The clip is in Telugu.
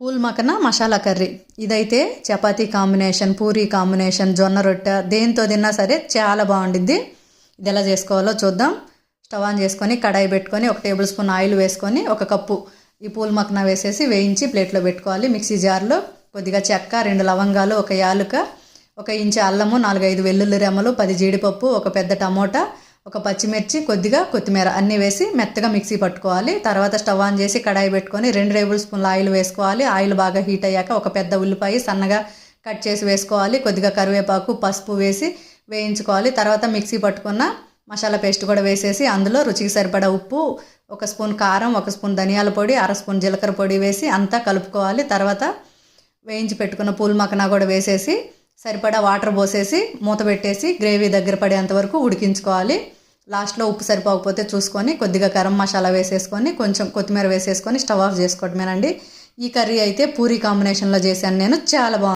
Pool Makkana masala curry. ఇదైతే చపాతీ కాంబినేషన్, పూరీ కాంబినేషన్, జొన్న రొట్టె దేంతో తిన్నా సరే చాలా బాగుండిద్ది. ఇది ఎలా చేసుకోవాలో చూద్దాం. స్టవ్ ఆన్ చేసుకొని కడాయి పెట్టుకొని 1 టేబుల్ స్పూన్ ఆయిల్ వేసుకొని 1 కప్పు ఈ పూల్ మక్కన వేసేసి వేయించి ప్లేట్లో పెట్టుకోవాలి. మిక్సీ జార్లో కొద్దిగా చెక్క, 2 లవంగాలు, 1 యాలుక, 1 ఇంచు అల్లము, 4-5 వెల్లుల్లి రెమ్మలు, 10 జీడిపప్పు, 1 పెద్ద టమోటా, 1 పచ్చిమిర్చి, కొద్దిగా కొత్తిమీర అన్నీ వేసి మెత్తగా మిక్సీ పట్టుకోవాలి. తర్వాత స్టవ్ ఆన్ చేసి కడాయి పెట్టుకొని 2 టేబుల్ స్పూన్ల ఆయిల్ వేసుకోవాలి. ఆయిల్ బాగా హీట్ అయ్యాక 1 పెద్ద ఉల్లిపాయ సన్నగా కట్ చేసి వేసుకోవాలి. కొద్దిగా కరివేపాకు, పసుపు వేసి వేయించుకోవాలి. తర్వాత మిక్సీ పట్టుకున్న మసాలా పేస్ట్ కూడా వేసేసి అందులో రుచికి సరిపడా ఉప్పు, 1 స్పూన్ కారం, 1 స్పూన్ ధనియాల పొడి, 1/2 స్పూన్ జీలకర్ర పొడి వేసి అంతా కలుపుకోవాలి. తర్వాత వేయించి పెట్టుకున్న పూల్ మక్కన కూడా వేసేసి సరిపడా వాటర్ పోసేసి మూత పెట్టేసి గ్రేవీ దగ్గర పడేంత వరకు ఉడికించుకోవాలి. లాస్ట్లో ఉప్పు సరిపోకపోతే చూసుకొని కొద్దిగా గరం మసాలా వేసేసుకొని కొంచెం కొత్తిమీర వేసేసుకొని స్టవ్ ఆఫ్ చేసుకోవడమేనండి. ఈ కర్రీ అయితే పూరీ కాంబినేషన్లో చేశాను నేను, చాలా బాగుంది.